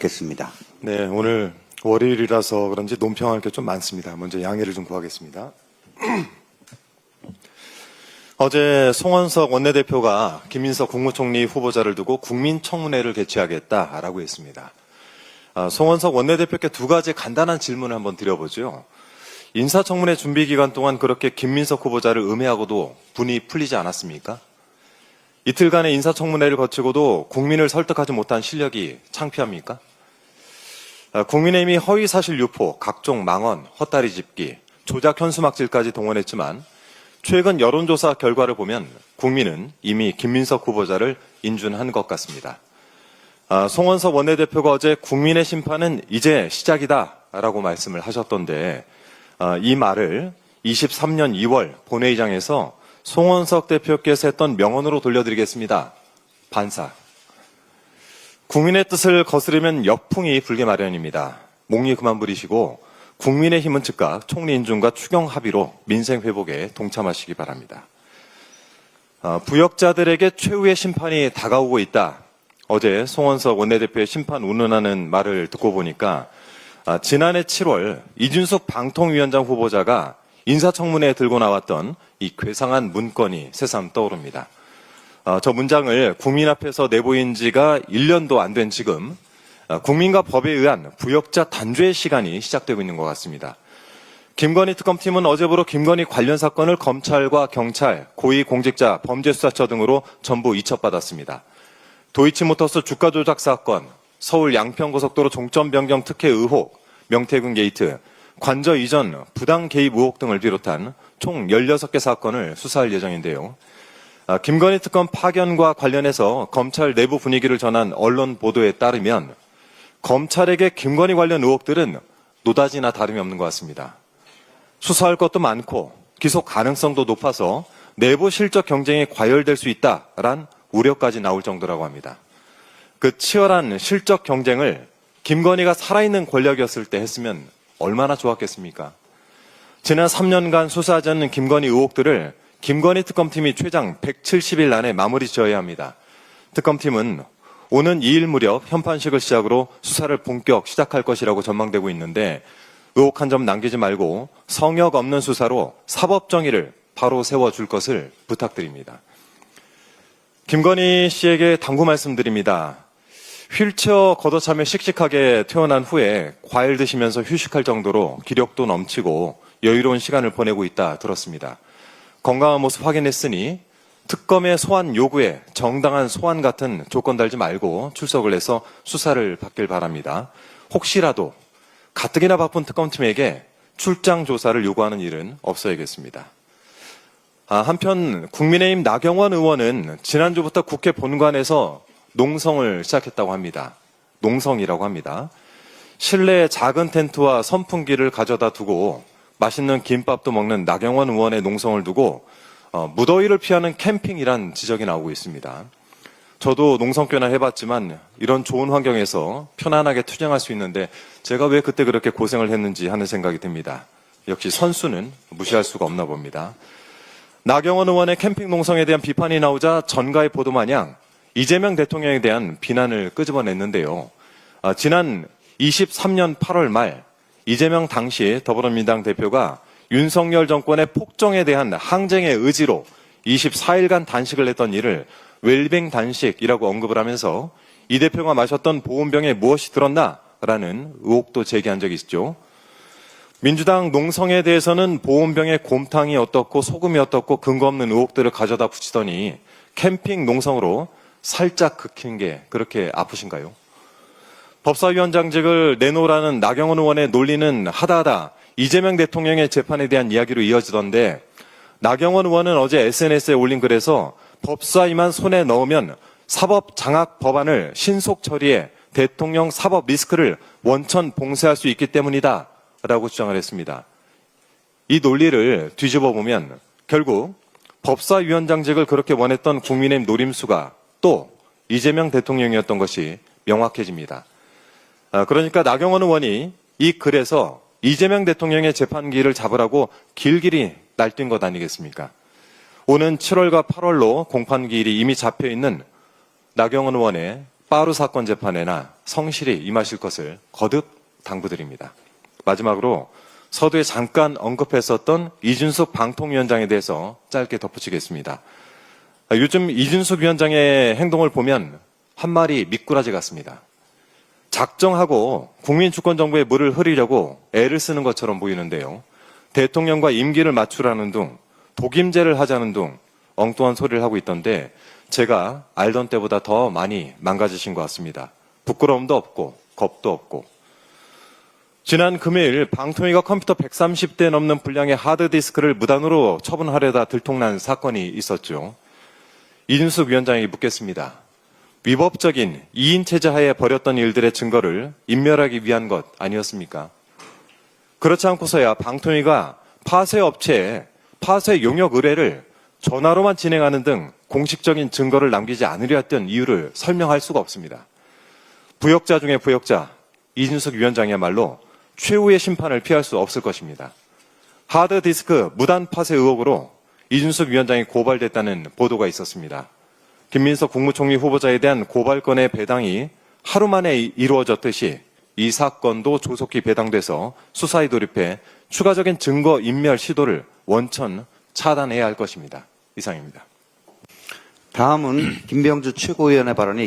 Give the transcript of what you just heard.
듣겠습니다. 네, 오늘 월요일이라서 그런지 논평할 게 좀 많습니다. 먼저 양해를 좀 구하겠습니다. 어제 송원석 원내대표가 김민석 국무총리 후보자를 두고 국민청문회를 개최하겠다라고 했습니다. 송원석 원내대표께 두 가지 간단한 질문을 한번 드려보죠. 인사청문회 준비 기간 동안 그렇게 김민석 후보자를 음해하고도 분이 풀리지 않았습니까? 이틀간의 인사청문회를 거치고도 국민을 설득하지 못한 실력이 창피합니까? 국민의힘이 허위사실 유포, 각종 망언, 헛다리 짚기, 조작 현수막질까지 동원했지만 최근 여론조사 결과를 보면 국민은 이미 김민석 후보자를 인준한 것 같습니다. 송원석 원내대표가 어제 국민의 심판은 이제 시작이다라고 말씀을 하셨던데 이 말을 23년 2월 본회의장에서 송원석 대표께서 했던 명언으로 돌려드리겠습니다. 반사. 국민의 뜻을 거스르면 역풍이 불게 마련입니다. 목리 그만 부리시고 국민의힘은 즉각 총리 인준과 추경 합의로 민생 회복에 동참하시기 바랍니다. 부역자들에게 최후의 심판이 다가오고 있다. 어제 송원석 원내대표의 심판 운운하는 말을 듣고 보니까 지난해 7월 이준석 방통위원장 후보자가 인사청문회에 들고 나왔던 이 괴상한 문건이 새삼 떠오릅니다. 저 문장을 국민 앞에서 내보인 지가 1년도 안 된 지금 국민과 법에 의한 부역자 단죄의 시간이 시작되고 있는 것 같습니다. 김건희 특검팀은 어제부로 김건희 관련 사건을 검찰과 경찰, 고위공직자, 범죄수사처 등으로 전부 이첩받았습니다. 도이치모터스 주가 조작 사건, 서울 양평고속도로 종점 변경 특혜 의혹, 명태균 게이트, 관저 이전 부당 개입 의혹 등을 비롯한 총 16개 사건을 수사할 예정인데요. 김건희 특검 파견과 관련해서 검찰 내부 분위기를 전한 언론 보도에 따르면 검찰에게 김건희 관련 의혹들은 노다지나 다름이 없는 것 같습니다. 수사할 것도 많고 기소 가능성도 높아서 내부 실적 경쟁이 과열될 수 있다란 우려까지 나올 정도라고 합니다. 그 치열한 실적 경쟁을 김건희가 살아있는 권력이었을 때 했으면 얼마나 좋았겠습니까? 지난 3년간 수사하지 않는 김건희 의혹들을 김건희 특검팀이 최장 170일 안에 마무리 지어야 합니다. 특검팀은 오는 2일 무렵 현판식을 시작으로 수사를 본격 시작할 것이라고 전망되고 있는데 의혹 한 점 남기지 말고 성역 없는 수사로 사법 정의를 바로 세워줄 것을 부탁드립니다. 김건희 씨에게 당부 말씀드립니다. 휠체어 걷어차며 씩씩하게 퇴원한 후에 과일 드시면서 휴식할 정도로 기력도 넘치고 여유로운 시간을 보내고 있다 들었습니다. 건강한 모습 확인했으니 특검의 소환 요구에 정당한 소환 같은 조건 달지 말고 출석을 해서 수사를 받길 바랍니다. 혹시라도 가뜩이나 바쁜 특검팀에게 출장 조사를 요구하는 일은 없어야겠습니다. 한편 국민의힘 나경원 의원은 지난주부터 국회 본관에서 농성을 시작했다고 합니다. 농성이라고 합니다. 실내에 작은 텐트와 선풍기를 가져다 두고 맛있는 김밥도 먹는 나경원 의원의 농성을 두고 무더위를 피하는 캠핑이란 지적이 나오고 있습니다. 저도 농성 꽤나 해봤지만 이런 좋은 환경에서 편안하게 투쟁할 수 있는데 제가 왜 그때 그렇게 고생을 했는지 하는 생각이 듭니다. 역시 선수는 무시할 수가 없나 봅니다. 나경원 의원의 캠핑 농성에 대한 비판이 나오자 전가의 보도 마냥 이재명 대통령에 대한 비난을 끄집어냈는데요. 지난 23년 8월 말 이재명 당시 더불어민주당 대표가 윤석열 정권의 폭정에 대한 항쟁의 의지로 24일간 단식을 했던 일을 웰빙 단식이라고 언급을 하면서 이 대표가 마셨던 보온병에 무엇이 들었나라는 의혹도 제기한 적이 있죠. 민주당 농성에 대해서는 보온병에 곰탕이 어떻고 소금이 어떻고 근거 없는 의혹들을 가져다 붙이더니 캠핑 농성으로 살짝 긁히는 게 그렇게 아프신가요? 법사위원장직을 내놓으라는 나경원 의원의 논리는 하다하다 이재명 대통령의 재판에 대한 이야기로 이어지던데 나경원 의원은 어제 SNS에 올린 글에서 법사위만 손에 넣으면 사법 장악 법안을 신속 처리해 대통령 사법 리스크를 원천 봉쇄할 수 있기 때문이다 라고 주장을 했습니다. 이 논리를 뒤집어 보면 결국 법사위원장직을 그렇게 원했던 국민의힘 노림수가 또 이재명 대통령이었던 것이 명확해집니다. 그러니까 나경원 의원이 이 글에서 이재명 대통령의 재판기를 잡으라고 길길이 날뛴 것 아니겠습니까? 오는 7월과 8월로 공판기일이 이미 잡혀있는 나경원 의원의 빠루 사건 재판에나 성실히 임하실 것을 거듭 당부드립니다. 마지막으로 서두에 잠깐 언급했었던 이준석 방통위원장에 대해서 짧게 덧붙이겠습니다. 요즘 이준석 위원장의 행동을 보면 한 마리 미꾸라지 같습니다. 작정하고 국민주권정부에 물을 흐리려고 애를 쓰는 것처럼 보이는데요. 대통령과 임기를 맞추라는 둥, 독임제를 하자는 둥 엉뚱한 소리를 하고 있던데 제가 알던 때보다 더 많이 망가지신 것 같습니다. 부끄러움도 없고 겁도 없고. 지난 금요일 방통위가 컴퓨터 130대 넘는 분량의 하드디스크를 무단으로 처분하려다 들통난 사건이 있었죠. 이준석 위원장에게 묻겠습니다. 위법적인 2인 체제 하에 벌였던 일들의 증거를 인멸하기 위한 것 아니었습니까? 그렇지 않고서야 방통위가 파쇄 업체에 파쇄 용역 의뢰를 전화로만 진행하는 등 공식적인 증거를 남기지 않으려 했던 이유를 설명할 수가 없습니다. 부역자 중에 부역자 이준석 위원장이야말로 최후의 심판을 피할 수 없을 것입니다. 하드디스크 무단 파쇄 의혹으로 이준석 위원장이 고발됐다는 보도가 있었습니다. 김민석 국무총리 후보자에 대한 고발건의 배당이 하루 만에 이루어졌듯이 이 사건도 조속히 배당돼서 수사에 돌입해 추가적인 증거 인멸 시도를 원천 차단해야 할 것입니다. 이상입니다. 다음은 김병주 최고위원의 발언이